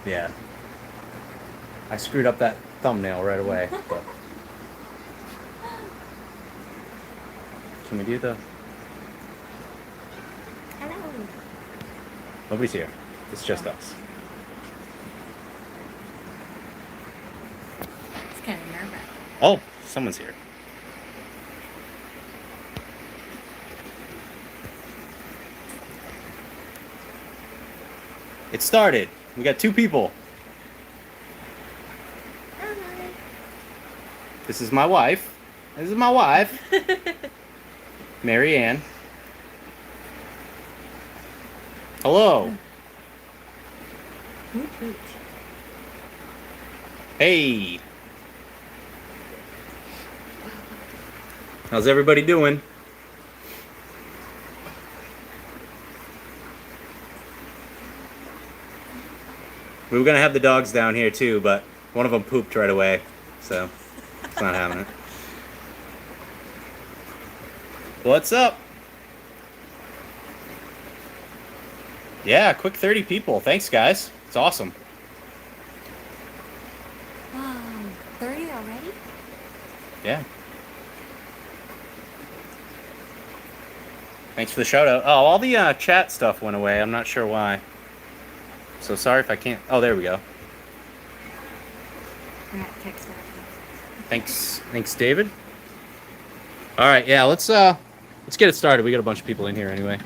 Yeah. I screwed up that thumbnail right away. But... Can we do the... Hello. Nobody's here. It's just us. It's kind of nerve-wracking. Oh, someone's here. It started. We got 2 people. Hi. This is my wife. This is my wife. Mary Ann. Hello. Hoot hoot. Hey. How's everybody doing? We were gonna have the dogs down here too, but one of them pooped right away, so it's not having it. What's up? Yeah, quick 30 people. Thanks, guys. It's awesome. Wow, 30 already? Yeah. Thanks for the shout out. Oh, all the chat stuff went away. I'm not sure why. So sorry if I can't. Oh, there we go. I got text that. Thanks, David. All right, yeah, let's get it started. We got a bunch of people in here anyway.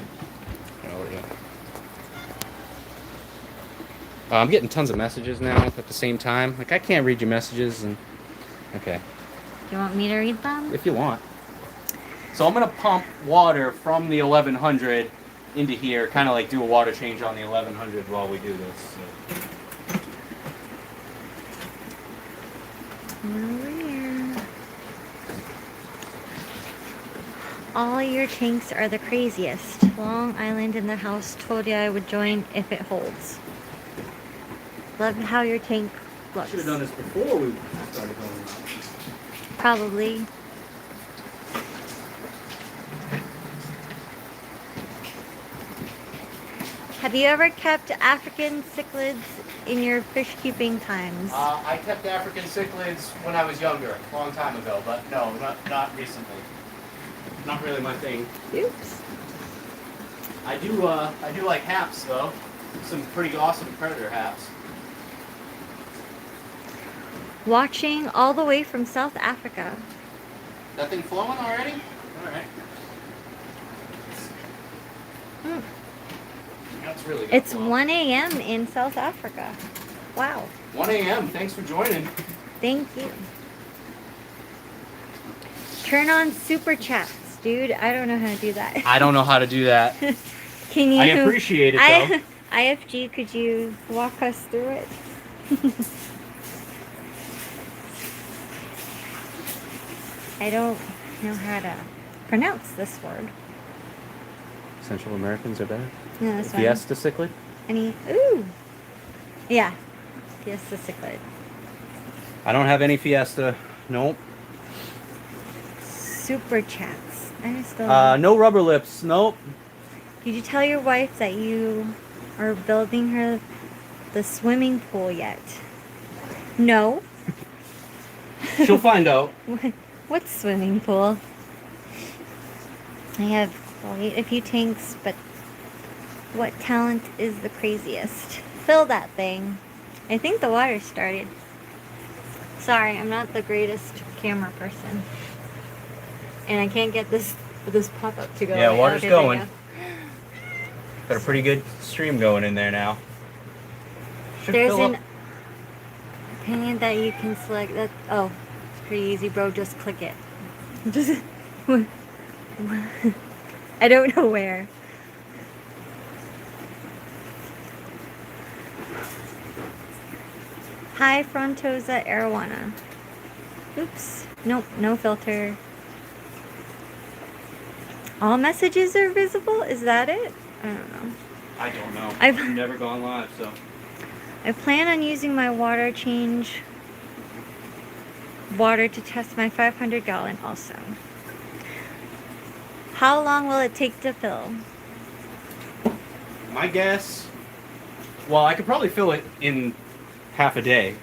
I'm getting tons of messages now at the same time. Like, I can't read your messages. And okay, Do you want me to read them? if you want. So I'm gonna pump water from the 1100 into here, kind of like do a water change on the 1100 while we do this. So. Over here. All your tanks are the craziest. Long Island in the house. Told you I would join if it holds. Love how your tank looks. Should have done this before we started going out. Probably. Have you ever kept African cichlids in your fish keeping times? I kept African cichlids when I was younger, a long time ago, but no, not recently. Not really my thing. Oops. I do like haps though. Some pretty awesome predator haps. Watching all the way from South Africa. That thing flowing already? All right. Hmm. That's really good. It's flow. 1 a.m. in South Africa. Wow. 1 a.m. Thanks for joining. Thank you. Turn on super chats, dude. I don't know how to do that. I don't know how to do that. Can you? I appreciate it though. IFG, could you walk us through it? I don't know how to pronounce this word. Central Americans are better. No, that's fine. Fiesta cichlid? Ooh. Yeah. Fiesta cichlid. I don't have any Fiesta. Nope. Super chats. I still. No rubber lips. Nope. Did you tell your wife that you are building her the swimming pool yet? No. She'll find out. What swimming pool? I have a few tanks, but what talent is the craziest? Fill that thing. I think the water started. Sorry, I'm not the greatest camera person. And I can't get this pop-up to go. Yeah, away. water's Okay, there you going. go. Got a pretty good stream going in there now. Should There's fill an up. opinion that you can select that. Oh, it's pretty easy, bro. Just click it. Just. I don't know where. Hi, Frontosa Arowana. Oops. Nope, no filter. All messages are visible? Is that it? I don't know. I don't know. I've never gone live, so. I plan on using my water change water to test my 500 gallon also. How long will it take to fill? My guess, well, I could probably fill it in half a day,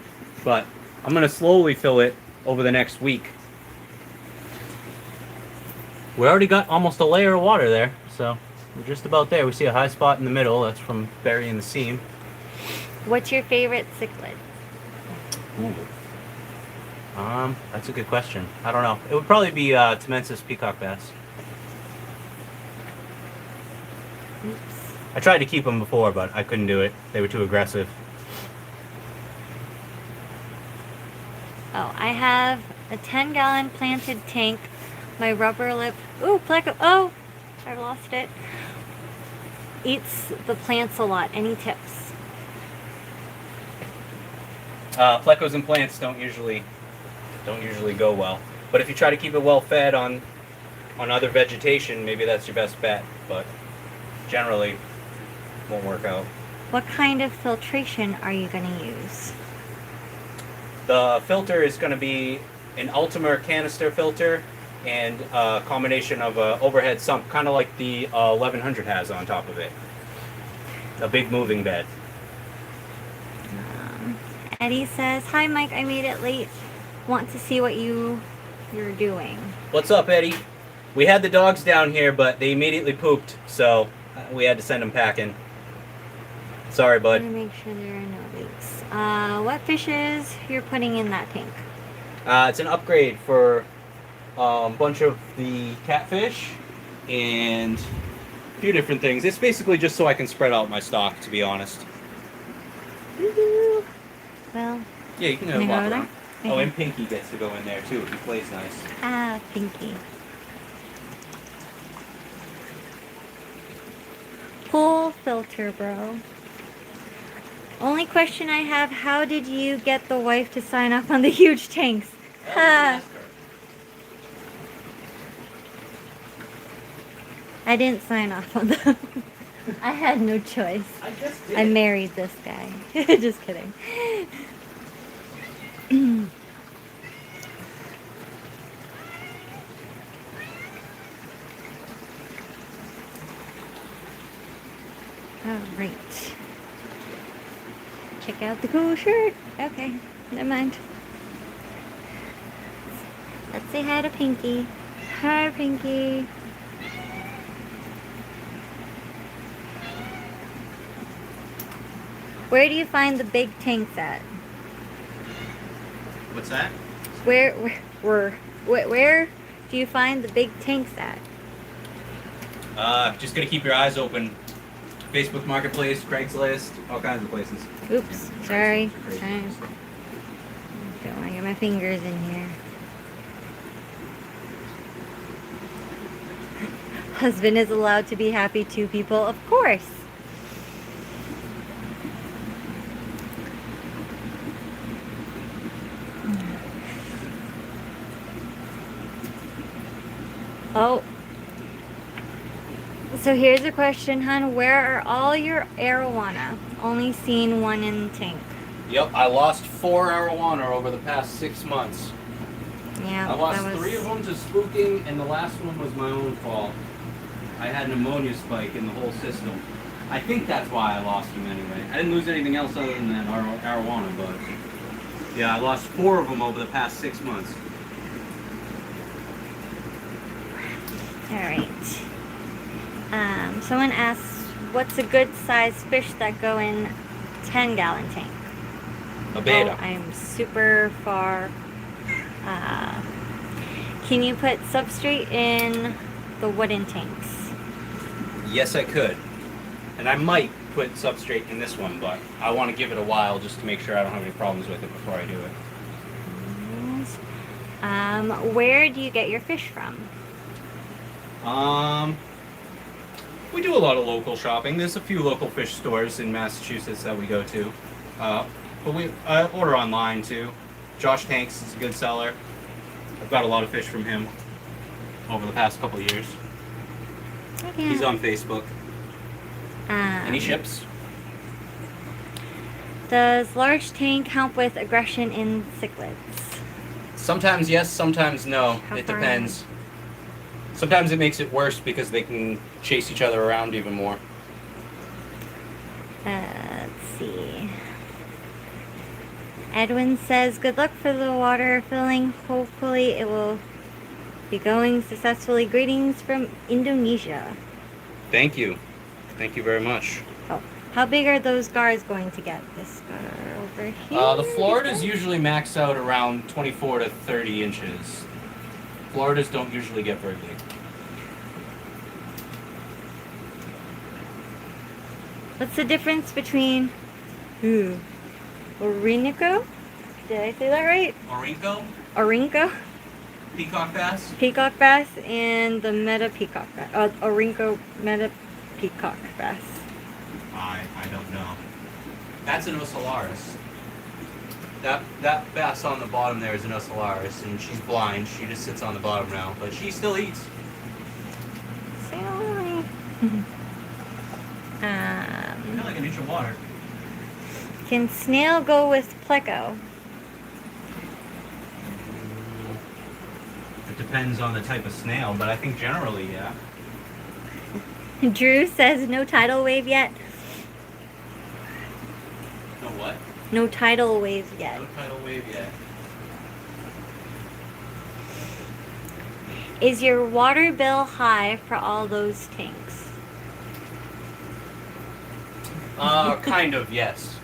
but I'm gonna slowly fill it over the next week. We already got almost a layer of water there, so we're just about there. We see a high spot in the middle. That's from burying the seam. What's your favorite cichlid? Ooh. That's a good question. I don't know. It would probably be Temensis peacock bass. Oops. I tried to keep them before, but I couldn't do it. They were too aggressive. Oh, I have a 10-gallon planted tank. My rubber lip, ooh, pleco, oh, I lost it. Eats the plants a lot. Any tips? Plecos and plants don't usually go well. But if you try to keep it well fed on other vegetation, maybe that's your best bet. But generally, won't work out. What kind of filtration are you going to use? The filter is going to be an Ultima canister filter and a combination of an overhead sump, kind of like the 1100 has on top of it. A big moving bed. Eddie says, "Hi Mike, I made it late. Want to see what you're doing." What's up, Eddie? We had the dogs down here, but they immediately pooped, so we had to send them packing. Sorry, bud. I'm gonna make sure there are no leaks. What fishes you're putting in that tank? It's an upgrade for a bunch of the catfish and a few different things. It's basically just so I can spread out my stock, to be honest. Woo-hoo. Well, Yeah, you can Can I walk go around. there? Oh, Okay. and Pinky gets to go in there too. He plays nice. Ah, Pinky. Pool filter, bro. Only question I have, how did you get the wife to sign up on the huge tanks? Ha! I didn't sign off on them. I had no choice. I just did. I married this guy. Just kidding. All right. Check out the cool shirt. Okay, never mind. Let's say hi to Pinky. Hi, Pinky. Where do you find the big tanks at? What's that? Where do you find the big tanks at? Just gotta keep your eyes open. Facebook Marketplace, Craigslist, all kinds of places. Oops, sorry. Crazy. Sorry. Don't want to get my fingers in here. Husband is allowed to be happy too, people. Of course. Oh. So here's a question, hon. Where are all your arowana? Only seen one in the tank. Yep, I lost 4 arowana over the past 6 months. Yeah, I lost that was... 3 of them to spooking, and the last one was my own fault. I had an ammonia spike in the whole system. I think that's why I lost them anyway. I didn't lose anything else other than that arowana, but yeah, I lost 4 of them over the past 6 months. All right. Someone asks, what's a good size fish that go in 10-gallon tank? A beta. Oh, I'm super far. Can you put substrate in the wooden tanks? Yes, I could. And I might put substrate in this one, but I want to give it a while just to make sure I don't have any problems with it before I do it. Where do you get your fish from? We do a lot of local shopping. There's a few local fish stores in Massachusetts that we go to. But we order online too. Josh Tanks is a good seller. I've got a lot of fish from him over the past couple of years. Okay. He's on Facebook. And he ships. Does large tank help with aggression in cichlids? Sometimes yes, sometimes no. How It far depends. Sometimes it makes it worse because they can chase each other around even more. Let's see. Edwin says, good luck for the water filling. Hopefully it will be going successfully. Greetings from Indonesia. Thank you. Thank you very much. Oh, how big are those guards going to get? This guard over here? The Floridas usually max out around 24 to 30 inches. Floridas don't usually get very big. What's the difference between Orinoco? Did I say that right? Orinoco? Peacock bass? Peacock bass and the meta peacock bass. Orinoco meta peacock bass. I don't know. That's an Ocellaris. That bass on the bottom there is an Ocellaris, and she's blind. She just sits on the bottom now, but she still eats. Sorry. Kind of like an inch of water. Can snail go with pleco? It depends on the type of snail, but I think generally, yeah. Drew says no tidal wave yet. No what? No tidal wave yet. No tidal wave yet. Is your water bill high for all those tanks? Kind of, yes.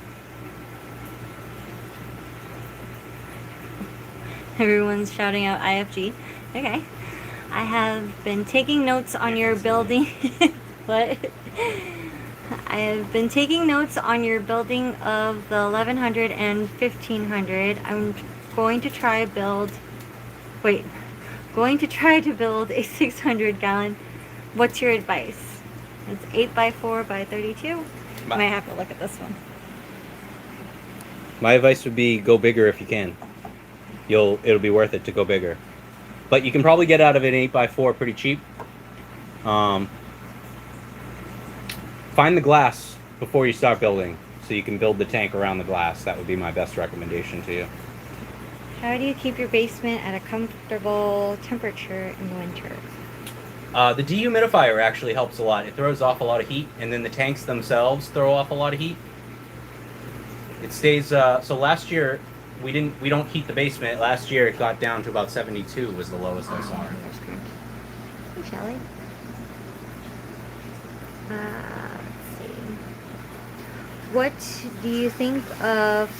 Everyone's shouting out IFG. Okay. I have been taking notes on your building. What? I have been taking notes on your building of the 1100 and 1500. I'm going to try to build a 600 gallon. What's your advice? It's 8x4 by 32. I might have to look at this one. My advice would be go bigger if you can. It'll be worth it to go bigger. But you can probably get out of an 8x4 pretty cheap. Find the glass before you start building, so you can build the tank around the glass. That would be my best recommendation to you. How do you keep your basement at a comfortable temperature in the winter? The dehumidifier actually helps a lot. It throws off a lot of heat, and then the tanks themselves throw off a lot of heat. It stays. So last year we don't heat the basement. Last year it got down to about 72 was the lowest I saw. Hey, Shelly. Let's see. What do you think of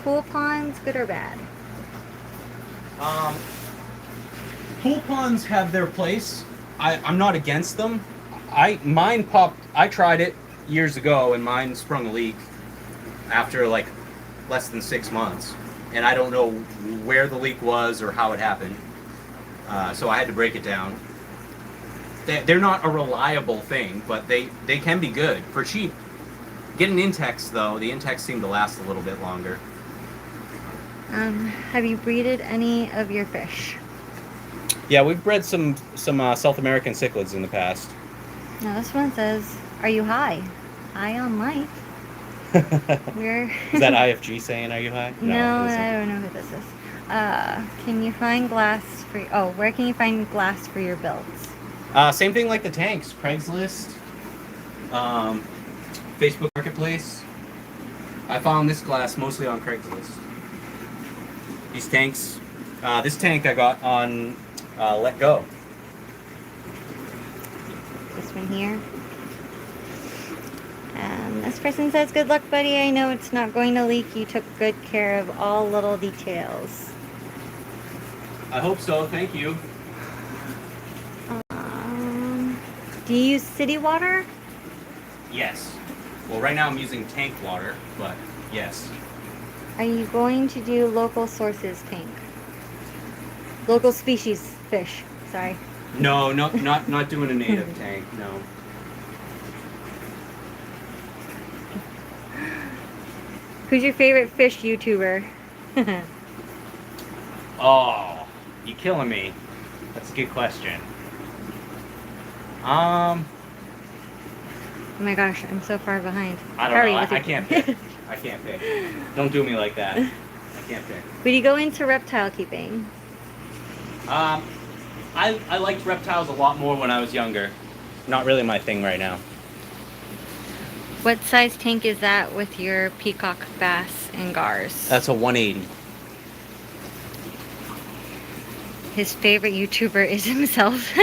pool ponds, good or bad? Pool ponds have their place. I'm not against them. Mine popped. I tried it years ago, and mine sprung a leak after like less than 6 months, and I don't know where the leak was or how it happened. So I had to break it down. They're not a reliable thing, but they can be good for cheap. Get an Intex though. The Intex seem to last a little bit longer. Have you breeded any of your fish? Yeah, we've bred some South American cichlids in the past. Now this one says, "Are you high?" High on life. Where? Is that IFG saying, "Are you high"? No, I don't know who this is. Can you find glass for? Where can you find glass for your builds? Same thing like the tanks. Craigslist, Facebook Marketplace. I found this glass mostly on Craigslist. These tanks. This tank I got on Let Go. This one here. This person says, "Good luck, buddy. I know it's not going to leak. You took good care of all little details." I hope so. Thank you. Do you use city water? Yes. Well, right now I'm using tank water, but yes. Are you going to do local sources tank? Local species fish. Sorry. No, not doing a native tank. No. Who's your favorite fish YouTuber? Oh, you killing me. That's a good question. Oh my gosh, I'm so far behind. I don't know. I can't pick. I can't pick. Don't do me like that. I can't pick. Would you go into reptile keeping? I liked reptiles a lot more when I was younger. Not really my thing right now. What size tank is that with your peacock bass and gars? That's a 180. His favorite YouTuber is himself.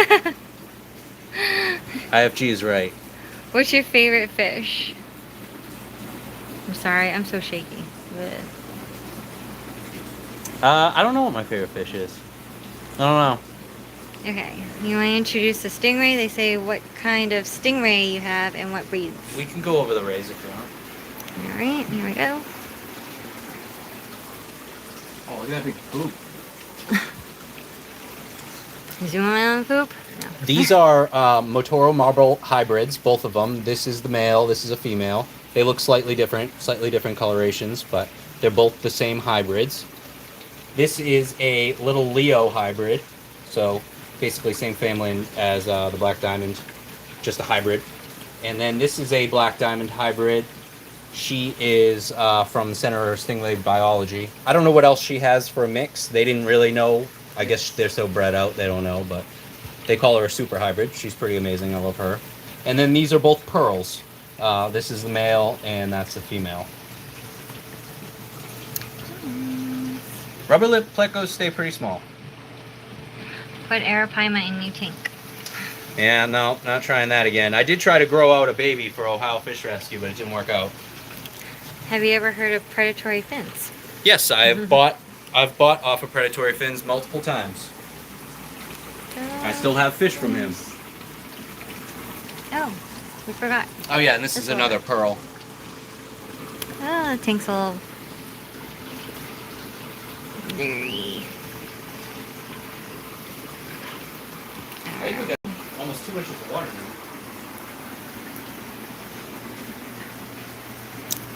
IFG is right. What's your favorite fish? I'm sorry, I'm so shaky. Ugh. I don't know what my favorite fish is. I don't know. Okay, you want to introduce the stingray? They say what kind of stingray you have and what breeds. We can go over the rays if you want. Alright, here we go. Oh, look at that big poop. Zoom in on the poop? No. These are Motoro marble hybrids, both of them. This is the male, this is a female. They look slightly different colorations, but they're both the same hybrids. This is a little Leo hybrid, so basically same family as the black diamond, just a hybrid. And then this is a black diamond hybrid. She is from the Center of Stingray Biology. I don't know what else she has for a mix. They didn't really know. I guess they're so bred out, they don't know, but they call her a super hybrid. She's pretty amazing. I love her. And then these are both pearls. This is the male, and that's the female. Rubber lip plecos stay pretty small. Put arapaima in your tank. Yeah, no, not trying that again. I did try to grow out a baby for Ohio Fish Rescue, but it didn't work out. Have you ever heard of predatory fins? Yes, I've bought off of predatory fins multiple times. I still have fish from him. Oh, we forgot. Oh yeah, and this is another pearl. Oh, the tank's a little dirty. I think we got almost 2 inches of water now.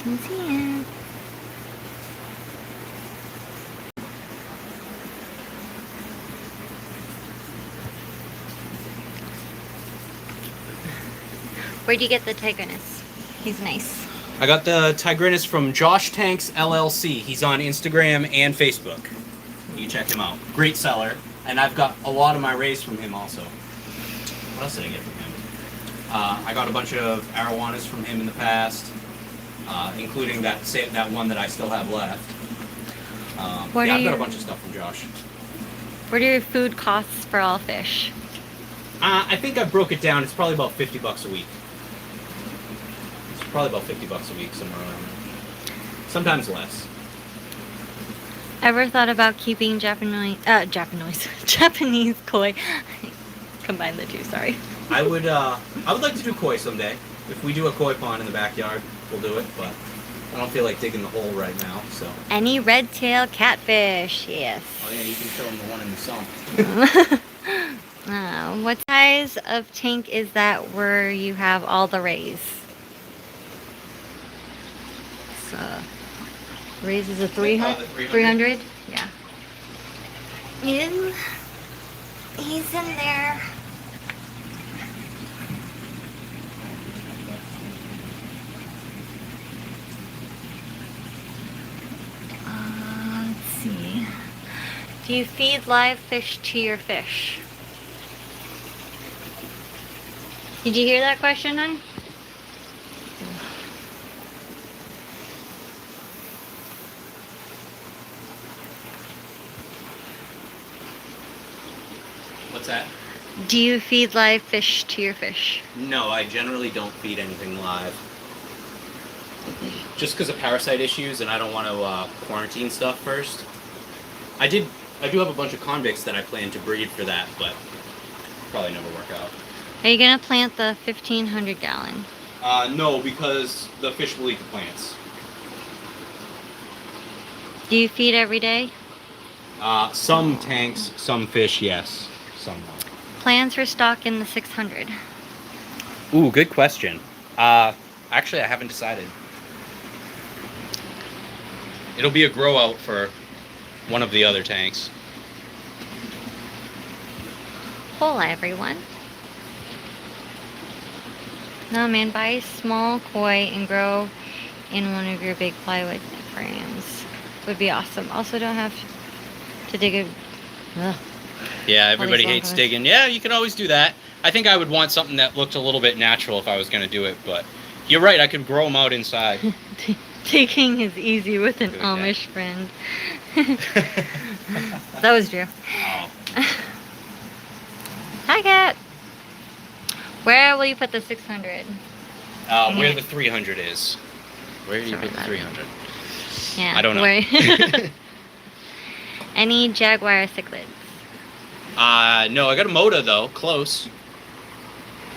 Can see it. Where'd you get the tigrinus? He's nice. I got the Tigrinus from Josh Tanks LLC. He's on Instagram and Facebook. You check him out. Great seller. And I've got a lot of my rays from him also. What else did I get from him? I got a bunch of arowanas from him in the past, including that one that I still have left. Yeah, I've got a bunch of stuff from Josh. What are your food costs for all fish? I think I broke it down. It's probably about $50 a week. It's probably about $50 a week, somewhere around there. Sometimes less. Ever thought about keeping Japanese koi? Combine the two, sorry. I would like to do koi someday. If we do a koi pond in the backyard, we'll do it, but I don't feel like digging the hole right now, so. Any red tail catfish, yes. Oh yeah, you can show them the one in the sump. What size of tank is that where you have all the rays? So, rays is a 300? 300? Yeah. He's in there. Let's see. Do you feed live fish to your fish? Did you hear that question, hon? What's that? Do you feed live fish to your fish? No, I generally don't feed anything live. Just because of parasite issues, and I don't want to quarantine stuff first. I do have a bunch of convicts that I plan to breed for that, but probably never work out. Are you gonna plant the 1,500 gallon? No, because the fish will eat the plants. Do you feed every day? Some tanks, some fish, yes. Some no. Plans for stock in the 600? Ooh, good question. Actually, I haven't decided. It'll be a grow out for one of the other tanks. Hola, everyone. No, man, buy a small koi and grow in one of your big plywood aquariums. Would be awesome. Also, don't have to dig a... Ugh. Yeah, everybody hates digging. Yeah, you can always do that. I think I would want something that looked a little bit natural if I was going to do it, but You're right, I could grow them out inside. Taking is easy with an Good Amish friend. That was Drew. Oh. Hi, cat. Where will you put the 600? Where the 300 is. Where do you put the 300? Yeah. I don't know. Any jaguar cichlids? No, I got a Moda though, close.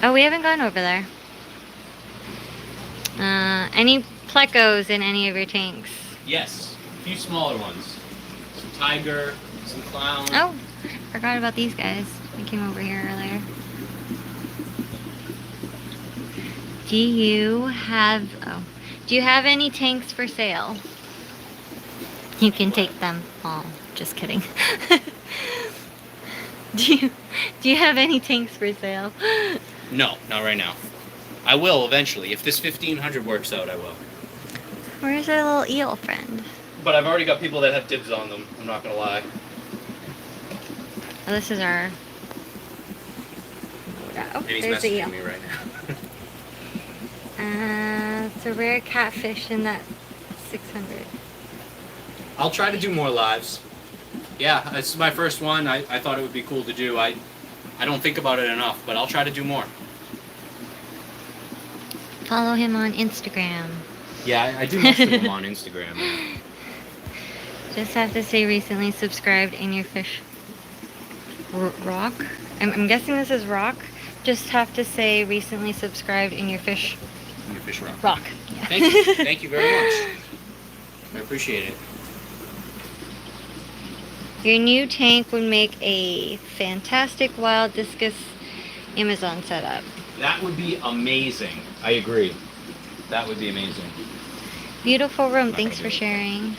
Oh, we haven't gone over there. Any plecos in any of your tanks? Yes, a few smaller ones. Some tiger, some clown. Oh, forgot about these guys. We came over here earlier. Do you have any tanks for sale? You can take them all. Just kidding. Do you have any tanks for sale? No, not right now. I will eventually. If this 1500 works out, I will. Where's our little eel friend? But I've already got people that have dibs on them. I'm not gonna lie. Oh, this is our. Oh, And he's there's the eel. messaging me right now. It's a rare catfish in that 600. I'll try to do more lives. Yeah, this is my first one. I thought it would be cool to do. I don't think about it enough, but I'll try to do more. Follow him on Instagram. Yeah, I do most of them on Instagram. Just have to say recently subscribed in your fish rock. I'm guessing this is rock. Just have to say recently subscribed in your fish rock. Yeah. Thank you. Thank you very much. I appreciate it. Your new tank would make a fantastic wild discus Amazon setup. That would be amazing. I agree. That would be amazing. Beautiful room. Thanks for sharing.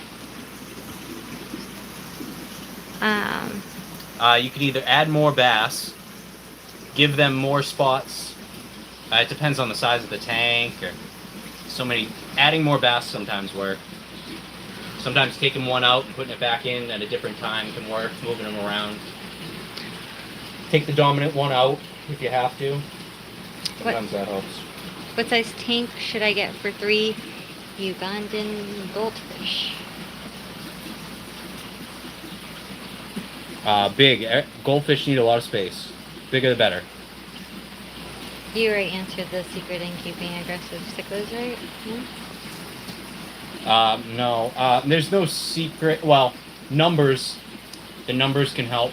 You can either add more bass, give them more spots. It depends on the size of the tank. Or adding more bass sometimes work. Sometimes taking one out and putting it back in at a different time can work. Moving them around. Take the dominant one out if you have to. Sometimes that helps. What size tank should I get for 3 Ugandan goldfish? Big. Goldfish need a lot of space. Bigger the better. You already answered the secret in keeping aggressive cichlids, right? No. There's no secret. Well, numbers. The numbers can help.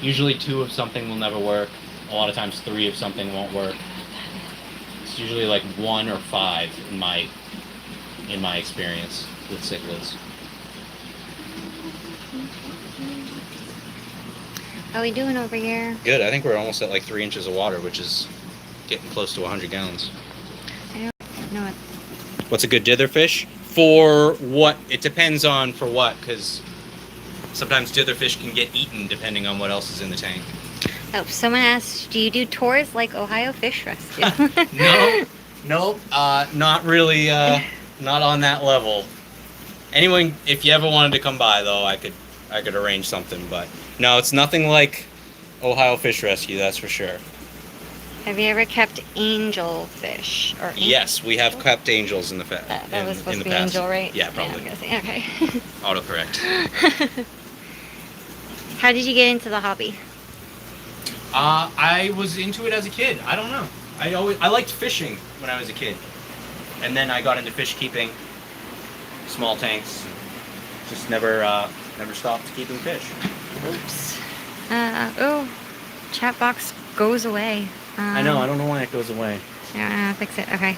Usually 2 of something will never work. A lot of times 3 of something won't work. It's usually like 1 or 5 in my experience with cichlids. How we doing over here? Good. I think we're almost at like 3 inches of water, which is getting close to 100 gallons. I don't know what. What's a good ditherfish? For what? It depends on for what, because sometimes ditherfish can get eaten depending on what else is in the tank. Oh, someone asked, do you do tours like Ohio Fish Rescue? No, not really, not on that level. Anyone, if you ever wanted to come by though, I could arrange something, but no, it's nothing like Ohio Fish Rescue, that's for sure. Have you ever kept angel fish? Yes, we have kept angels in the past. That was supposed to be angel, right? Yeah, probably. Yeah, I'm guessing. Okay. Autocorrect. How did you get into the hobby? I was into it as a kid. I don't know. I liked fishing when I was a kid, and then I got into fish keeping, small tanks. Just never stopped keeping fish. Oops. Oh, chat box goes away. I know. I don't know why it goes away. Yeah, fix it. Okay.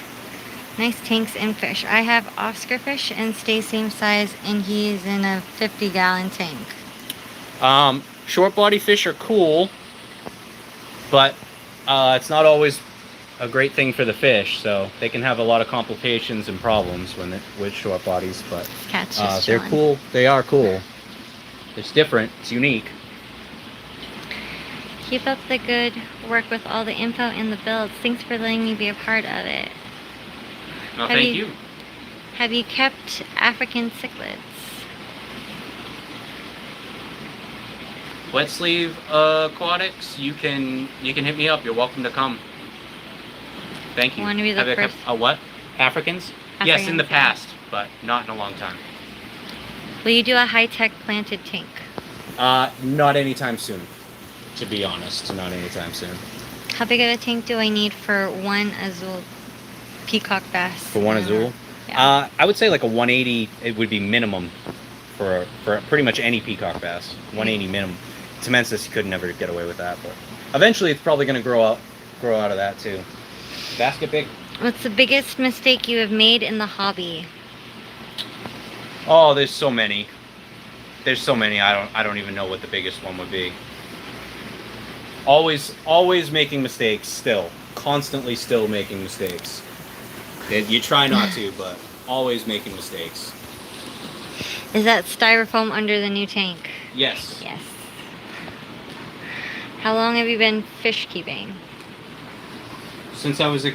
Nice tanks and fish. I have Oscar fish and stay same size, and he's in a 50-gallon tank. Short body fish are cool, but it's not always a great thing for the fish. So they can have a lot of complications and problems with short bodies. But Cat's just they're chilling. cool. They are cool. It's different. It's unique. Keep up the good work with all the info and the builds. Thanks for letting me be a part of it. No, thank you. Have you kept African cichlids? Wet sleeve aquatics. You can hit me up. You're welcome to come. Thank you. Want to be the Have they first? kept- a what? Africans? Yes, in the Africans, yeah. past, but not in a long time. Will you do a high-tech planted tank? Not anytime soon. To be honest, not anytime soon. How big of a tank do I need for one azul peacock bass? For one azul? Yeah. I would say like a 180. It would be minimum for pretty much any peacock bass. 180 minimum. Temensis, you could never get away with that, but eventually it's probably going to grow out of that too. Basket big. What's the biggest mistake you have made in the hobby? Oh, there's so many. There's so many. I don't even know what the biggest one would be. Always making mistakes. Still, constantly still making mistakes. You try not to, but always making mistakes. Is that styrofoam under the new tank? Yes. Yes. How long have you been fish keeping? Since I was a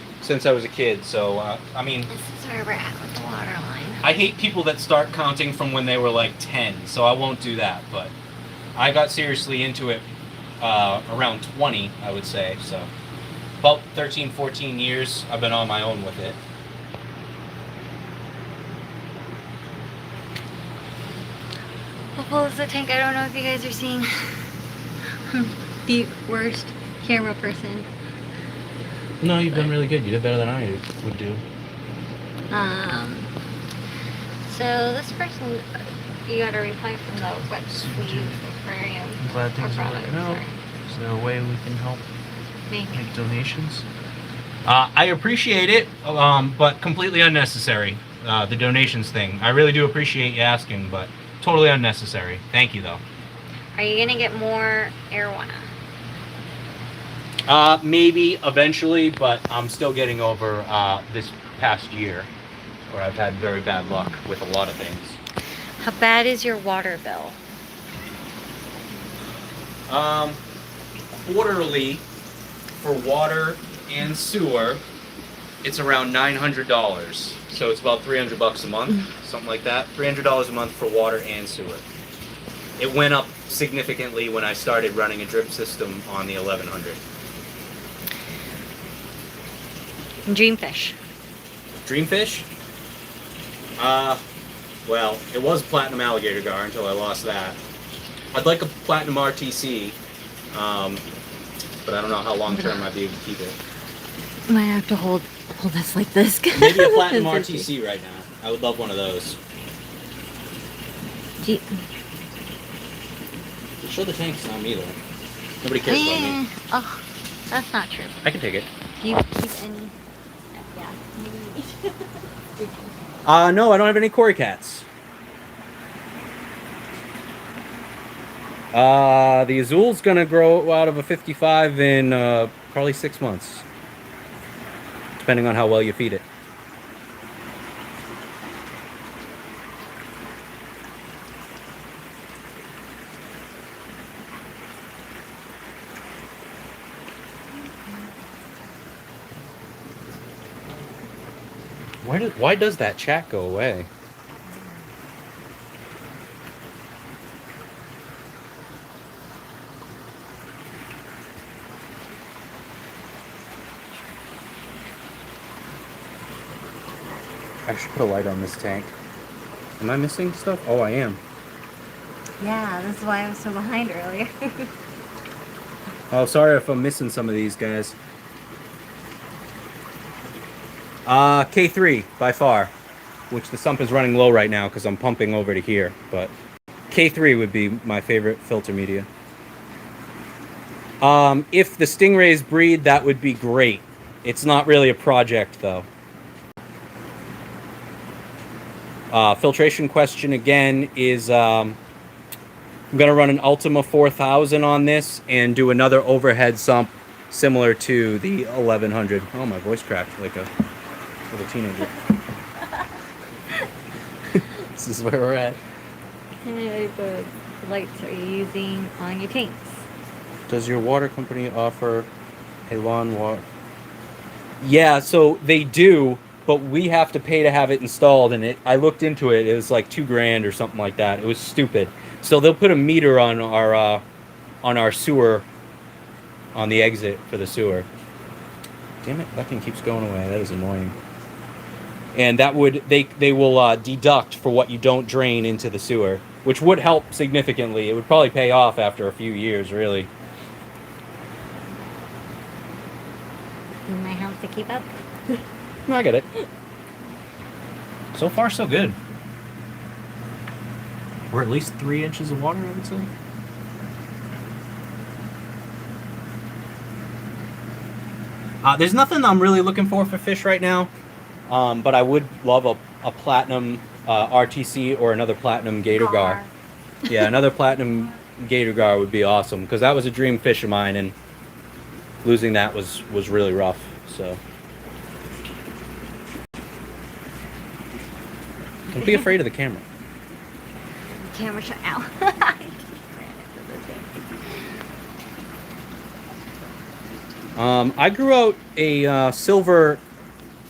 kid. So I mean. This is where we're at with the water line. I hate people that start counting from when they were like 10, so I won't do that. But I got seriously into it around 20, I would say. So about 13, 14 years I've been on my own with it. How full is the tank? I don't know if you guys are seeing. The worst camera person. No, you've done really good. You did better than I would do. So this person, you got a reply from the wet sleeve aquarium. I'm glad things are working out. Is there a way we can help Make donations? I appreciate it, but completely unnecessary. The donations thing. I really do appreciate you asking, but totally unnecessary. Thank you, though. Are you gonna get more arowana? Maybe eventually, but I'm still getting over this past year where I've had very bad luck with a lot of things. How bad is your water bill? Quarterly for water and sewer, it's around $900. So it's about $300 a month, something like that. $300 a month for water and sewer. It went up significantly when I started running a drip system on the 1100. Dreamfish. Dreamfish? Well, it was platinum alligator gar until I lost that. I'd like a platinum RTC, but I don't know how long term I'd be able to keep it. Might have to hold this like this. Maybe a platinum RTC right now. I would love one of those. Show the tanks, not me though. Nobody cares about me. Oh, that's not true. I can take it. Do you keep any? Yeah. No, I don't have any Cory cats. The Azul's gonna grow out of a 55 in probably 6 months, depending on how well you feed it. Why does that chat go away? I should put a light on this tank. Am I missing stuff? Oh, I am. Yeah, this is why I was so behind earlier. Oh, sorry if I'm missing some of these guys. K3 by far, which the sump is running low right now because I'm pumping over to here, but K3 would be my favorite filter media. If the Stingrays breed, that would be great. It's not really a project though. Filtration question again is I'm gonna run an Ultima 4000 on this and do another overhead sump similar to the 1100. Oh, my voice cracked like a little teenager. This is where we're at. What type of lights are you using on your tanks? Does your water company offer a lawn water? Yeah, so they do, but we have to pay to have it installed, and I looked into it. It was like $2,000 or something like that. It was stupid. So they'll put a meter on our sewer, on the exit for the sewer. Damn it, that thing keeps going away. That is annoying. And that would, they will deduct for what you don't drain into the sewer, which would help significantly. It would probably pay off after a few years, really. You might have to keep up. No, I get it. So far, so good. We're at least 3 inches of water, I would say. There's nothing I'm really looking for fish right now, but I would love a platinum RTC or another platinum gator gar. Yeah, another platinum gator gar would be awesome, because that was a dream fish of mine, and losing that was really rough. So don't be afraid of the camera. Camera shut out. I grew out a silver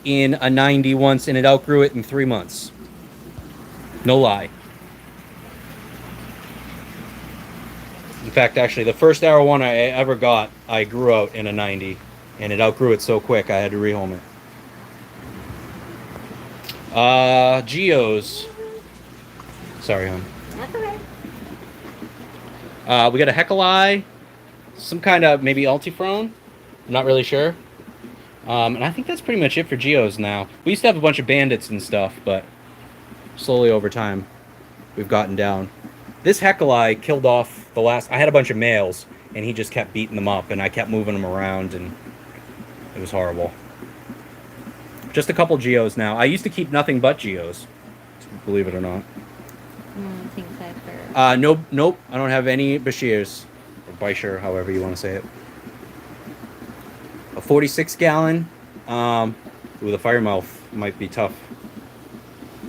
in a 90 once, and it outgrew it in 3 months. No lie. In fact, actually, the first arrow one I ever got, I grew out in a 90, and it outgrew it so quick I had to rehome it. Geos. Sorry, hon. That's okay. We got a Heckeleye, some kind of maybe Ultifrone. I'm not really sure. And I think that's pretty much it for geos now. We used to have a bunch of bandits and stuff, but slowly over time, we've gotten down. This Heckeleye killed off the last... I had a bunch of males, and he just kept beating them up, and I kept moving them around, and it was horrible. Just a couple geos now. I used to keep nothing but geos, believe it or not. I think I've Nope. I don't have any Bashirs, or Bashir, however you want to say it. A 46 gallon with a fire mouth might be tough.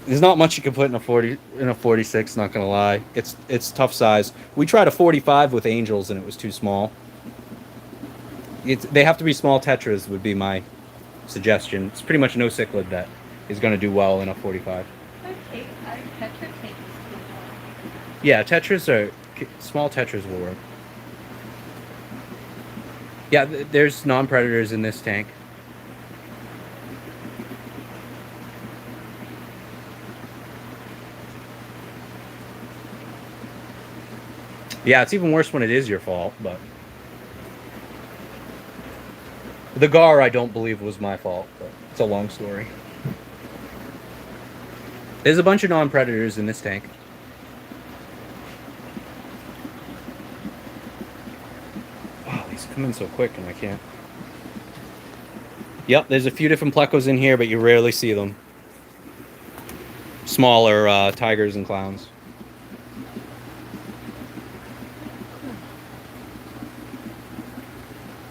There's not much you can put in a 46, not gonna lie. It's tough size. We tried a 45 with angels and it was too small. They have to be small tetras would be my suggestion. It's pretty much no cichlid that is gonna do well in a 45. Okay, Tetra takes. Yeah, tetras are small tetras will work. Yeah, there's non-predators in this tank. Yeah, it's even worse when it is your fault, but... The gar, I don't believe, was my fault, but it's a long story. There's a bunch of non-predators in this tank. Wow, these come in so quick and I can't... Yep, there's a few different plecos in here, but you rarely see them. Smaller tigers and clowns.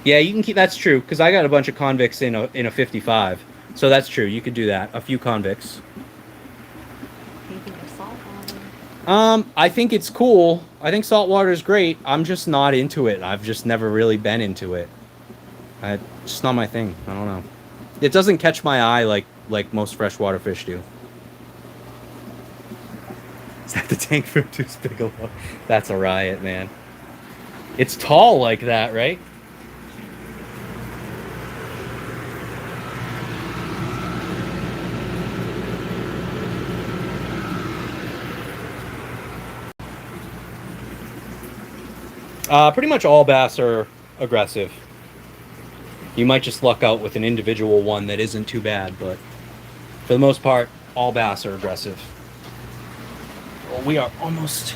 Yeah, you can keep... That's true, because I got a bunch of convicts in a 55. So that's true, you could do that. A few convicts. I think it's cool. I think saltwater is great. I'm just not into it. I've just never really been into it. It's just not my thing. I don't know. It doesn't catch my eye like most freshwater fish do. Is that the tank from Deuce Bigelow? That's a riot, man. It's tall like that, right? Pretty much all bass are aggressive. You might just luck out with an individual one that isn't too bad, but for the most part, all bass are aggressive. Well, we are almost...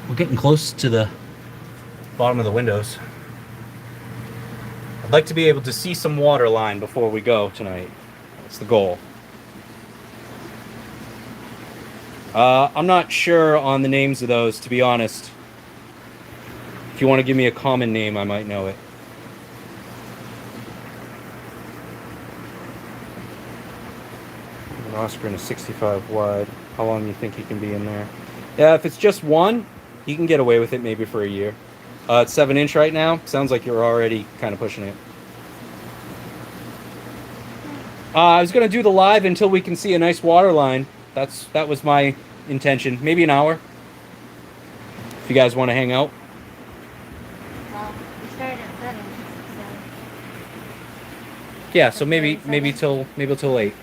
We're getting close to the bottom of the windows. I'd like to be able to see some water line before we go tonight. That's the goal. I'm not sure on the names of those, to be honest. If you want to give me a common name, I might know it. An Oscar in a 65 wide. How long do you think he can be in there? Yeah, if it's just one, you can get away with it maybe for a year. It's 7-inch right now. Sounds like you're already kind of pushing it. I was going to do the live until we can see a nice water line. That was my intention. Maybe an hour. If you guys want to hang out. Well, we started at 7, Yeah, so maybe till 8.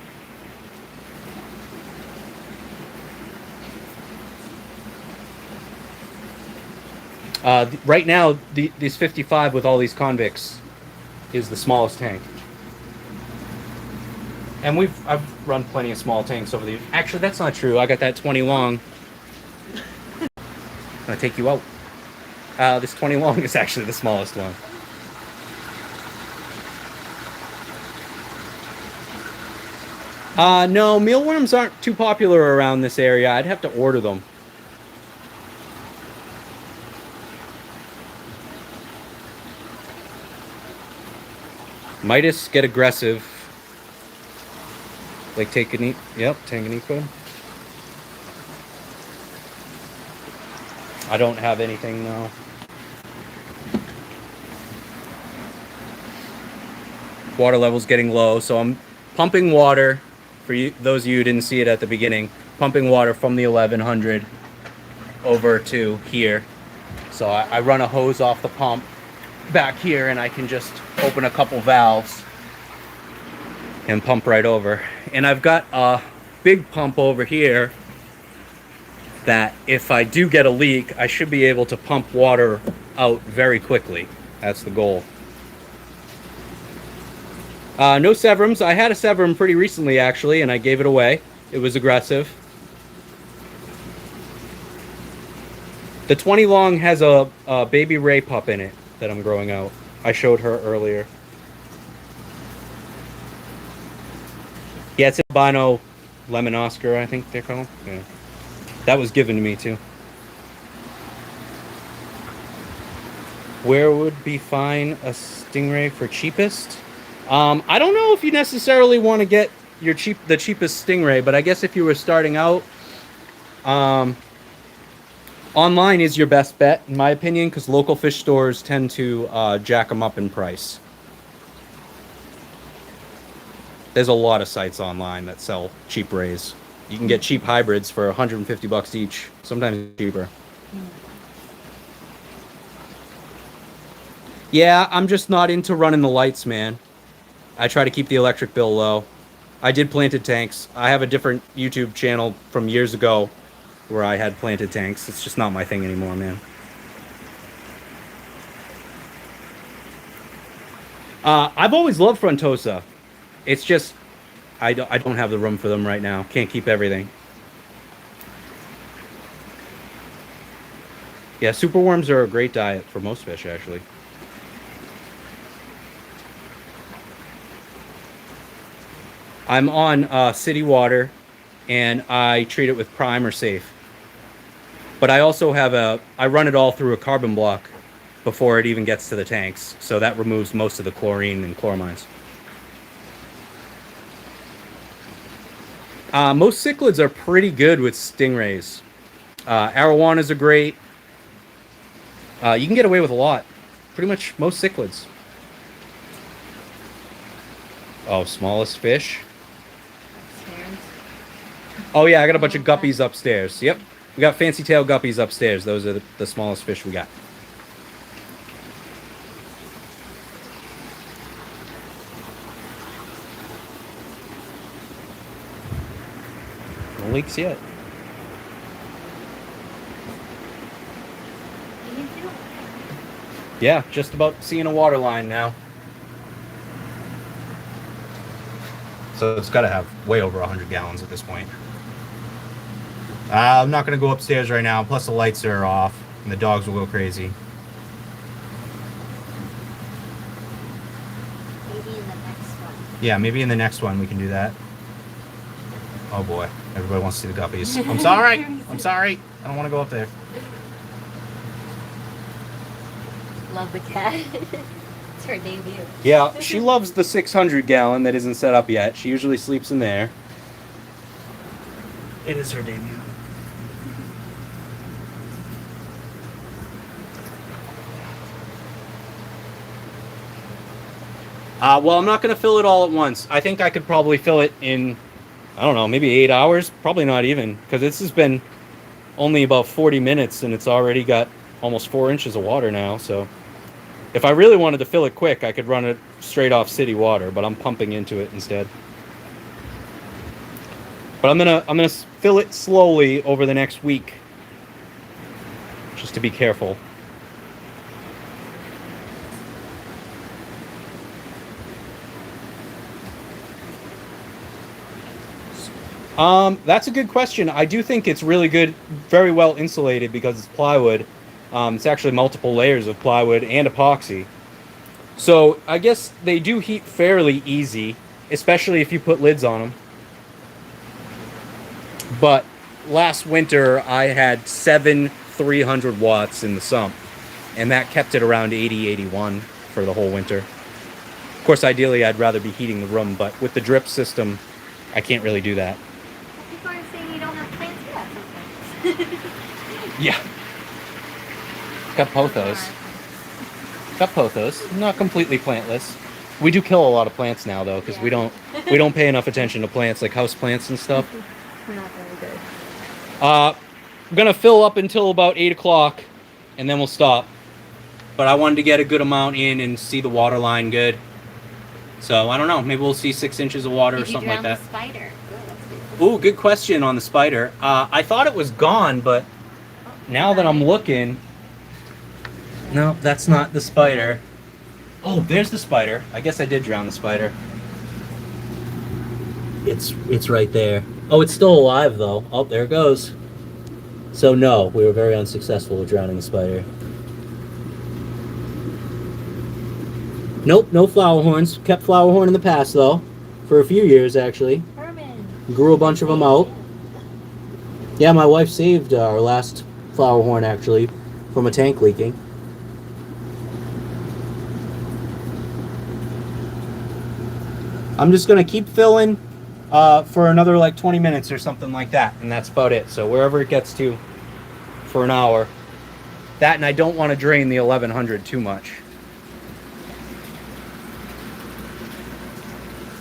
Right now, these 55 with all these convicts is the smallest tank. And I've run plenty of small tanks over the years. Actually, that's not true. I got that 20 long. I'm gonna take you out. This 20 long is actually the smallest one. No, mealworms aren't too popular around this area. I'd have to order them. Midas get aggressive. Like Tanganico. Yep, Tanganico. I don't have anything now. Water level's getting low, so I'm pumping water. For you, those of you who didn't see it at the beginning, pumping water from the 1100 over to here. So I run a hose off the pump back here, and I can just open a couple valves and pump right over. And I've got a big pump over here that if I do get a leak, I should be able to pump water out very quickly. That's the goal. No Severums. I had a Severum pretty recently, actually, and I gave it away. It was aggressive. The 20 long has a baby Ray pup in it that I'm growing out. I showed her earlier. Yeah, it's albino lemon Oscar, I think they're called. Yeah. That was given to me, too. Where would be fine a Stingray for cheapest? I don't know if you necessarily want to get the cheapest Stingray, but I guess if you were starting out, online is your best bet, in my opinion, because local fish stores tend to jack them up in price. There's a lot of sites online that sell cheap rays. You can get cheap hybrids for 150 bucks each, sometimes cheaper. Yeah, I'm just not into running the lights, man. I try to keep the electric bill low. I did planted tanks. I have a different YouTube channel from years ago where I had planted tanks. It's just not my thing anymore, man. I've always loved Frontosa. It's just I don't have the room for them right now. Can't keep everything. Yeah, superworms are a great diet for most fish, actually. I'm on city water, and I treat it with Prime or Safe. But I also have I run it all through a carbon block before it even gets to the tanks. So that removes most of the chlorine and chloramines. Most cichlids are pretty good with stingrays. Arowanas are great. You can get away with a lot. Pretty much most cichlids. Oh, smallest fish. Oh yeah, I got a bunch of guppies upstairs. Yep, we got fancy tail guppies upstairs. Those are the smallest fish we got. No leaks yet. Yeah, just about seeing a water line now. So it's got to have way over 100 gallons at this point. I'm not going to go upstairs right now. Plus the lights are off and the dogs will go crazy. Maybe in the next one. Yeah, maybe in the next one we can do that. Oh boy, everybody wants to see the guppies. I'm sorry. I'm sorry. I don't want to go up there. Love the cat. It's her debut. Yeah, she loves the 600 gallon that isn't set up yet. She usually sleeps in there. It is her debut. Well, I'm not going to fill it all at once. I think I could probably fill it in, I don't know, maybe 8 hours. Probably not even, because this has been only about 40 minutes and it's already got almost 4 inches of water now, so. If I really wanted to fill it quick, I could run it straight off city water, but I'm pumping into it instead. But I'm gonna fill it slowly over the next week, just to be careful. That's a good question. I do think it's really good, very well insulated because it's plywood. It's actually multiple layers of plywood and epoxy. So I guess they do heat fairly easy, especially if you put lids on them. But last winter I had 7 300 watts in the sump, and that kept it around 80, 81 for the whole winter. Of course, ideally I'd rather be heating the room, but with the drip system, I can't really do that. People are saying you don't have plants yet sometimes. Yeah. Got pothos. Got pothos. Not completely plantless. We do kill a lot of plants now though, because we don't pay enough attention to plants like house plants and stuff. We're not very good. I'm gonna fill up until about 8 o'clock, and then we'll stop. But I wanted to get a good amount in and see the water line good. So I don't know. Maybe we'll see 6 inches of water or something like that. The spider? Ooh, good question on the spider. I thought it was gone, but now that I'm looking, no, that's not the spider. Oh, there's the spider. I guess I did drown the spider. It's right there. Oh, it's still alive though. Oh, there it goes. So no, we were very unsuccessful with drowning the spider. Nope, no flower horns. Kept flower horn in the past though, for a few years actually. Herman. Grew a bunch of them out. Yeah, my wife saved our last flower horn actually from a tank leaking. I'm just gonna keep filling for another like 20 minutes or something like that, and that's about it. So wherever it gets to for an hour. That, and I don't want to drain the 1100 too much.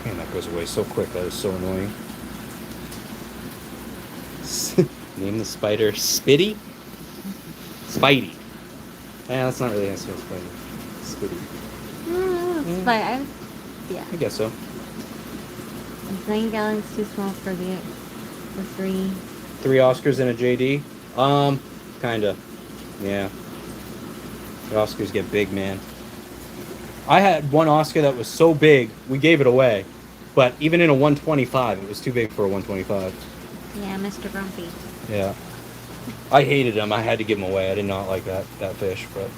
Man, that goes away so quick. That is so annoying. Name the spider Spitty? Spidey. Yeah, that's not really a spider. Spitty. Spider. Yeah. I guess so. 9 gallons too small for the 3. 3 Oscars and a JD? Kinda. Yeah. The Oscars get big, man. I had one Oscar that was so big, we gave it away. But even in a 125, it was too big for a 125. Yeah, Mr. Grumpy. Yeah. I hated him. I had to give him away. I did not like that fish, but...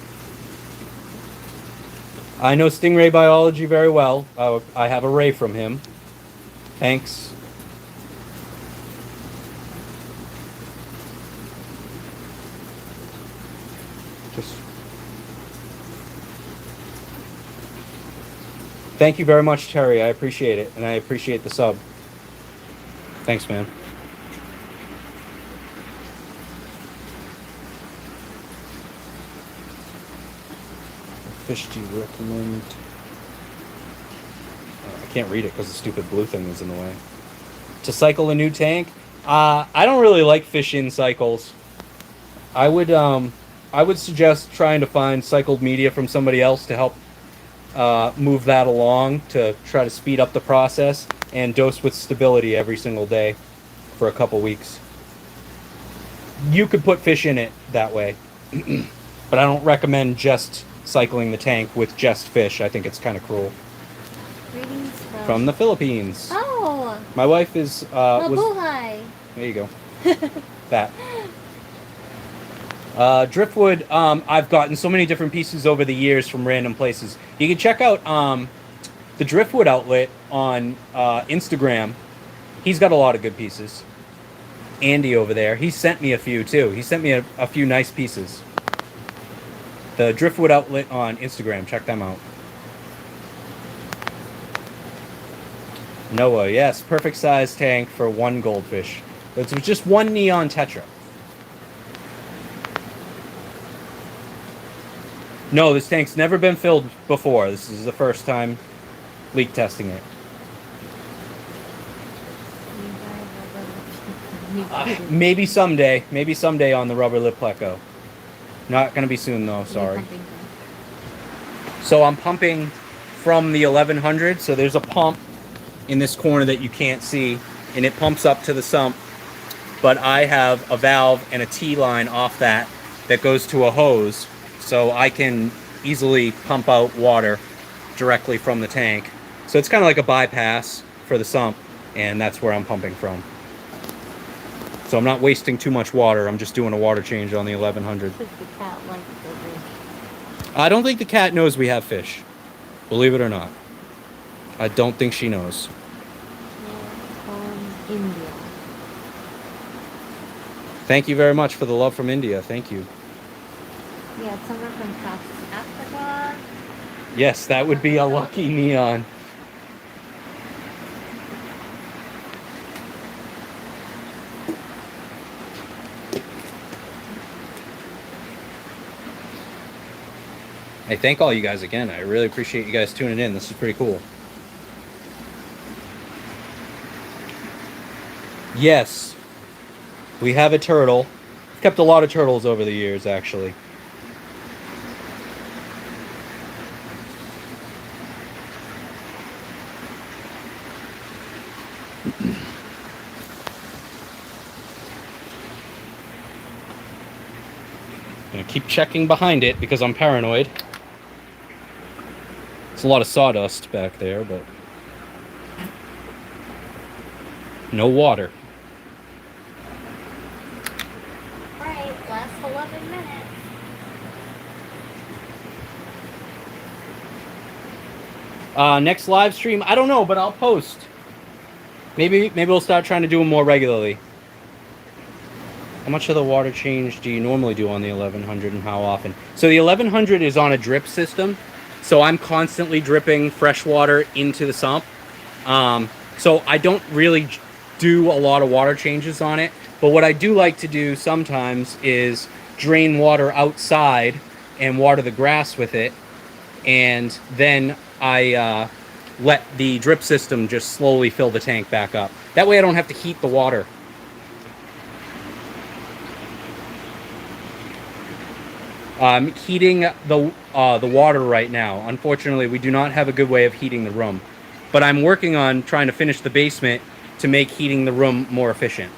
I know stingray biology very well. I have a ray from him. Thanks. Thank you very much, Terry. I appreciate it, and I appreciate the sub. Thanks, man. What fish do you recommend? I can't read it because the stupid blue thing is in the way. To cycle a new tank? I don't really like fish in cycles. I would suggest trying to find cycled media from somebody else to help move that along, to try to speed up the process, and dose with stability every single day for a couple weeks. You could put fish in it that way, but I don't recommend just cycling the tank with just fish. I think it's kind of cruel. Greetings From the Philippines. Oh! My wife is Mabuhay! There you go. That. Driftwood, I've gotten so many different pieces over the years from random places. You can check out the Driftwood outlet on Instagram. He's got a lot of good pieces. Andy over there, he sent me a few too. He sent me a few nice pieces. The Driftwood outlet on Instagram, check them out. Noah, yes, perfect size tank for 1 goldfish. It's just 1 neon tetra. No, this tank's never been filled before. This is the first time leak testing it. Maybe someday. Maybe someday on the rubber lip pleco. Not gonna be soon though, sorry. So I'm pumping from the 1100. So there's a pump in this corner that you can't see, and it pumps up to the sump. But I have a valve and a T-line off that goes to a hose, so I can easily pump out water directly from the tank. So it's kind of like a bypass for the sump, and that's where I'm pumping from. So I'm not wasting too much water. I'm just doing a water change on the 1100. Does the cat like the fish? I don't think the cat knows we have fish. Believe it or not. I don't think she knows. From India. Thank you very much for the love from India. Thank you. Yeah, someone from South Africa. Yes, that would be a lucky neon. I thank all you guys again. I really appreciate you guys tuning in. This is pretty cool. Yes, we have a turtle. We've kept a lot of turtles over the years, actually. I'm gonna keep checking behind it because I'm paranoid. It's a lot of sawdust back there, but no water. Right, last 11 minutes. Next live stream, I don't know, but I'll post. Maybe we'll start trying to do them more regularly. How much of the water change do you normally do on the 1100 and how often? So the 1100 is on a drip system. So I'm constantly dripping fresh water into the sump. So I don't really do a lot of water changes on it. But what I do like to do sometimes is drain water outside and water the grass with it. And then I let the drip system just slowly fill the tank back up. That way I don't have to heat the water. I'm heating the water right now. Unfortunately, we do not have a good way of heating the room. But I'm working on trying to finish the basement to make heating the room more efficient.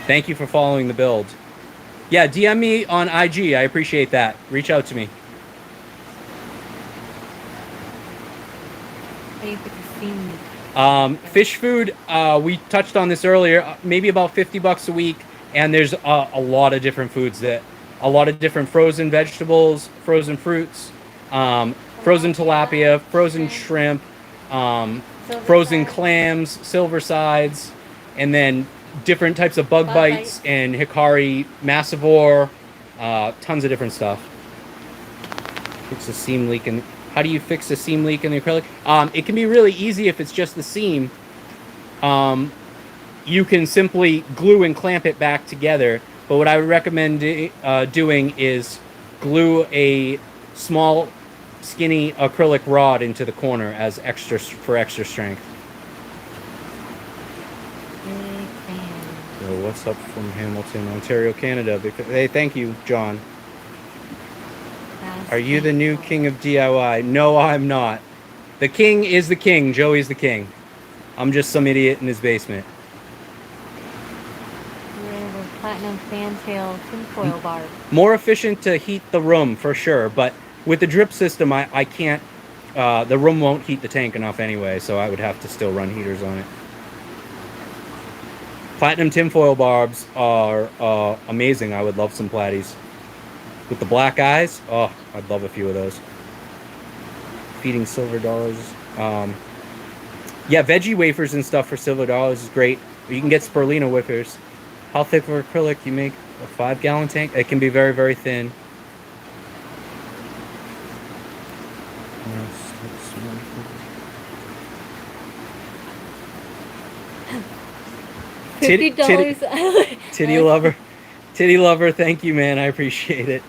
Thank you for following the build. Yeah, DM me on IG. I appreciate that. Reach out to me. Fish food, we touched on this earlier, maybe about 50 bucks a week. And there's a lot of different foods a lot of different frozen vegetables, frozen fruits, frozen tilapia, frozen shrimp, frozen clams, silver sides, and then different types of bug bites and hikari, massivore, tons of different stuff. Fix a seam leak in. How do you fix a seam leak in the acrylic? It can be really easy if it's just the seam. You can simply glue and clamp it back together. But what I would recommend doing is glue a small, skinny acrylic rod into the corner as extra strength. So what's up from Hamilton, Ontario, Canada? Hey, thank you, John. Are you the new king of DIY? No, I'm not. The king is the king. Joey's the king. I'm just some idiot in his basement. Platinum fantail tinfoil barb. More efficient to heat the room for sure, but with the drip system, I can't. The room won't heat the tank enough anyway, so I would have to still run heaters on it. Platinum tinfoil barbs are amazing. I would love some platies. With the black eyes, oh, I'd love a few of those. Feeding silver dollars. Yeah, veggie wafers and stuff for silver dollars is great. You can get spirulina wafers. How thick of acrylic you make a 5-gallon tank? It can be very, very thin. $50. Titty lover, thank you, man. I appreciate it.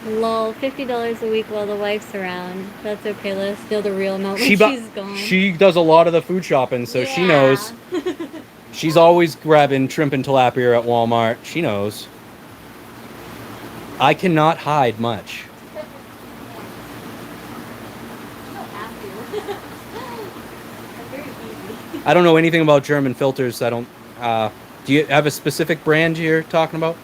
Lol, $50 a week while the wife's around. That's okay. Let us know the real amount when she's gone. She does a lot of the food shopping, so she knows. She's always grabbing shrimp and tilapia at Walmart. She knows. I cannot hide much. I don't know anything about German filters. I don't. Do you have a specific brand you're talking about?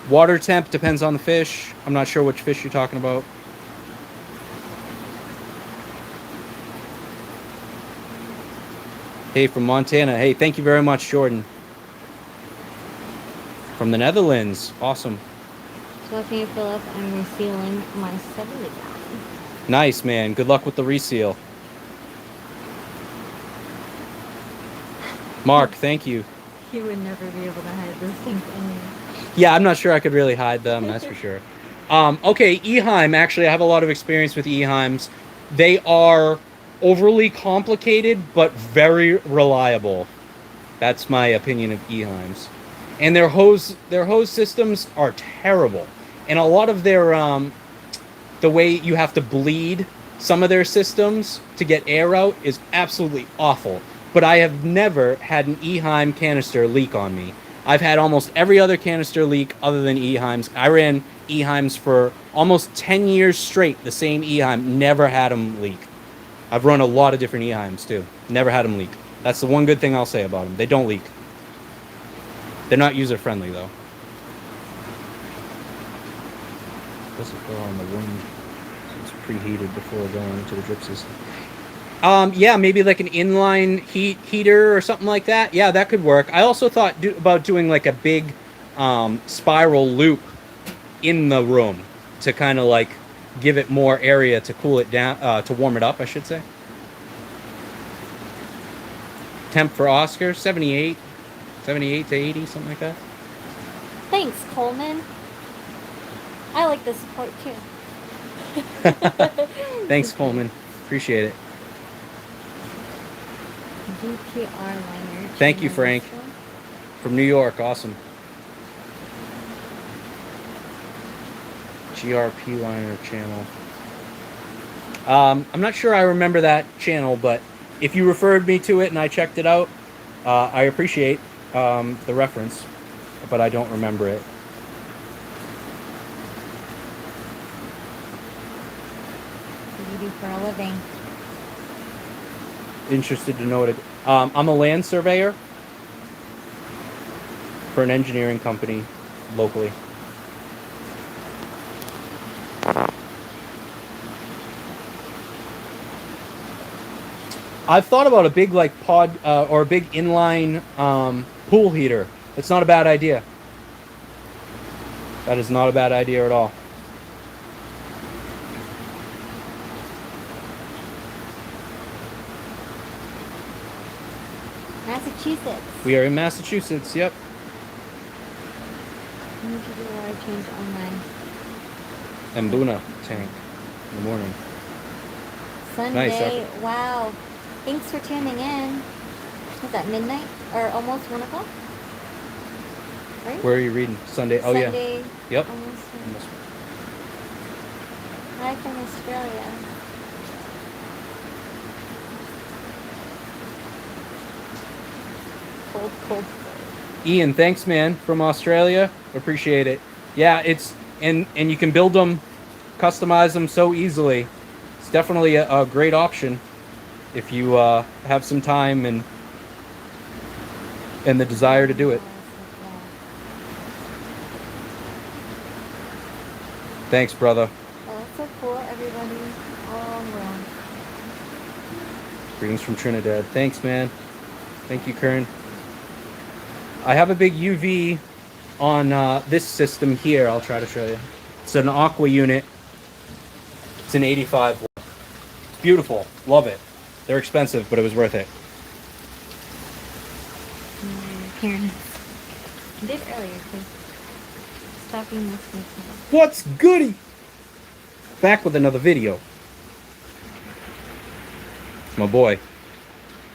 Water temp depends on the fish. I'm not sure which fish you're talking about. Hey, from Montana. Hey, thank you very much, Jordan. From the Netherlands. Awesome. So after you fill up, I'm resealing my 70 gallon. Nice, man. Good luck with the reseal. Mark, thank you. You would never be able to hide those things anyway. Yeah, I'm not sure I could really hide them, that's for sure. Okay, Eheim. Actually, I have a lot of experience with Eheims. They are overly complicated, but very reliable. That's my opinion of Eheims. And their hose systems are terrible. And a lot of their, the way you have to bleed some of their systems to get air out is absolutely awful. But I have never had an Eheim canister leak on me. I've had almost every other canister leak other than Eheims. I ran Eheims for almost 10 years straight, the same Eheim, never had them leak. I've run a lot of different Eheims too, never had them leak. That's the one good thing I'll say about them. They don't leak. They're not user-friendly though. Doesn't go on the wind. It's preheated before going into the drip system. Yeah, maybe like an inline heater or something like that. Yeah, that could work. I also thought about doing like a big spiral loop in the room to kind of like give it more area to cool it down, to warm it up, I should say. Temp for Oscar, 78 to 80, something like that. Thanks, Coleman. I like the support too. Thanks, Coleman. Appreciate it. GPR liner. Thank you, Frank. From New York. Awesome. GRP liner channel. I'm not sure I remember that channel, but if you referred me to it and I checked it out, I appreciate the reference, but I don't remember it. What do you do for a living? Interested to know what it. I'm a land surveyor for an engineering company locally. I've thought about a big like pod or a big inline pool heater. It's not a bad idea. That is not a bad idea at all. Massachusetts. We are in Massachusetts, yep. I need to do a water change on my Mbuna tank in the morning. Sunday. Nice. Wow. Thanks for tuning in. Was that midnight? Or almost 1 o'clock? Right? Where are you reading? Sunday? Oh, Sunday, yeah. Yep. Almost. Hi from Australia. Cold, cold. Ian, thanks, man, from Australia. Appreciate it. Yeah, it's and you can build them, customize them so easily. It's definitely a great option if you have some time and the desire to do it. Thanks, brother. Oh, that's so cool, everybody all around. Greetings from Trinidad. Thanks, man. Thank you, Kern. I have a big UV on this system here. I'll try to show you. It's an Aqua unit. It's an 85 watt. It's beautiful. Love it. They're expensive, but it was worth it. Karen. I did earlier, too. Stop being listening to them. What's goody? Back with another video. My boy.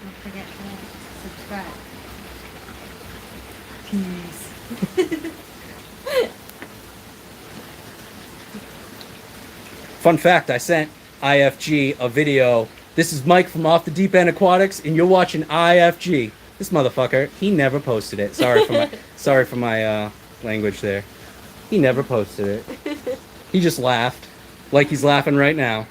Don't forget to subscribe. Peace. Fun fact, I sent IFG a video. This is Mike from Off the Deep End Aquatics, and you're watching IFG. This motherfucker, he never posted it. Sorry for my language there. He never posted it. He just laughed. Like he's laughing right now.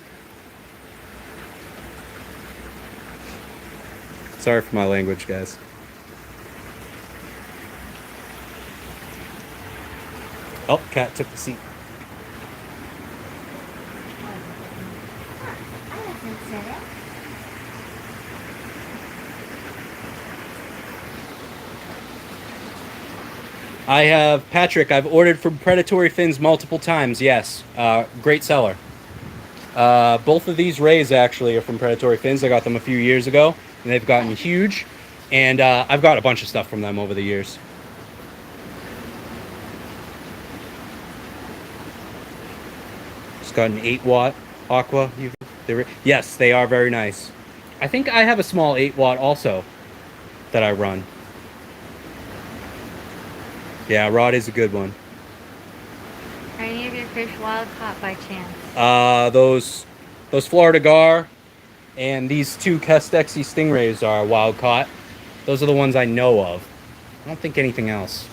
Sorry for my language, guys. Oh, cat took the seat. I have, Patrick, I've ordered from Predatory Fins multiple times, yes. Great seller. Both of these rays actually are from Predatory Fins. I got them a few years ago, and they've gotten huge. And I've got a bunch of stuff from them over the years. Just got an 8-watt Aqua. Yes, they are very nice. I think I have a small 8-watt also that I run. Yeah, rod is a good one. Are any of your fish wild caught by chance? Those Florida Gar and these 2 Castexi Stingrays are wild caught. Those are the ones I know of. I don't think anything else.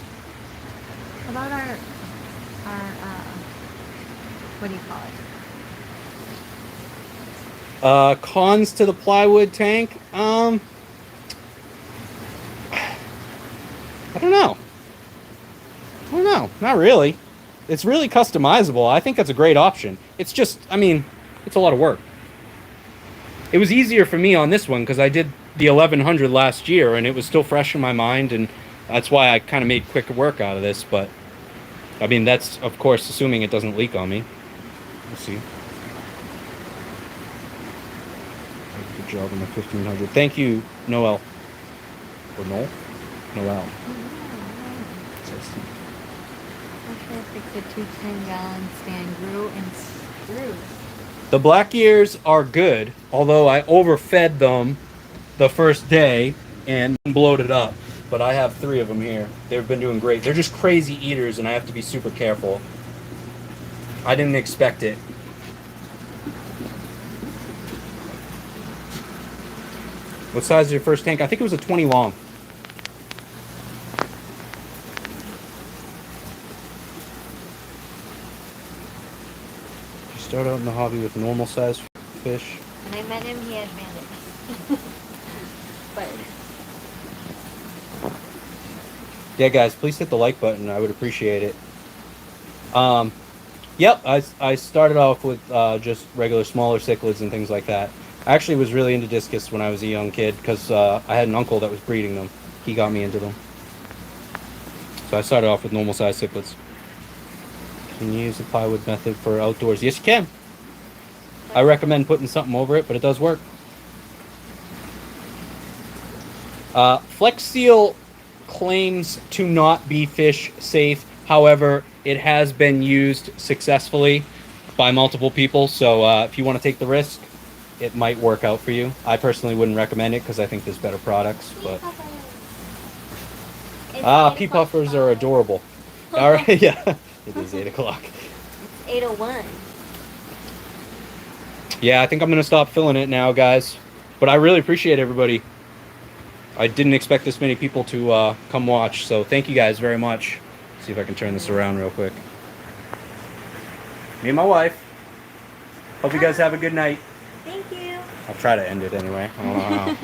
How about our what do you call it? Cons to the plywood tank. I don't know. Not really. It's really customizable. I think that's a great option. It's just, I mean, it's a lot of work. It was easier for me on this one because I did the 1100 last year and it was still fresh in my mind, and that's why I kind of made quick work out of this. But I mean, that's of course assuming it doesn't leak on me. We'll see. Good job on the 1500. Thank you, Noel. Or Noel? Noel. I fix a 2 10-gallon stand grew and screws. The black ears are good, although I overfed them the first day and bloated up. But I have 3 of them here. They've been doing great. They're just crazy eaters, and I have to be super careful. I didn't expect it. What size is your first tank? I think it was a 20 long. You start out in the hobby with normal size fish. When I met him, he had bandits. But Yeah, guys, please hit the like button. I would appreciate it. Yep, I started off with just regular smaller cichlids and things like that. I actually was really into discus when I was a young kid because I had an uncle that was breeding them. He got me into them. So I started off with normal size cichlids. Can you use the plywood method for outdoors? Yes, you can. I recommend putting something over it, but it does work. Flex Seal claims to not be fish safe. However, it has been used successfully by multiple people. So if you want to take the risk, it might work out for you. I personally wouldn't recommend it because I think there's better products. But pea puffers are adorable. All right, yeah, it is 8 o'clock. It's 8:01. Yeah, I think I'm gonna stop filling it now, guys. But I really appreciate everybody. I didn't expect this many people to come watch, so thank you guys very much. See if I can turn this around real quick. Me and my wife. Hope you guys have a good night. Thank you. I'll try to end it anyway. I don't know how.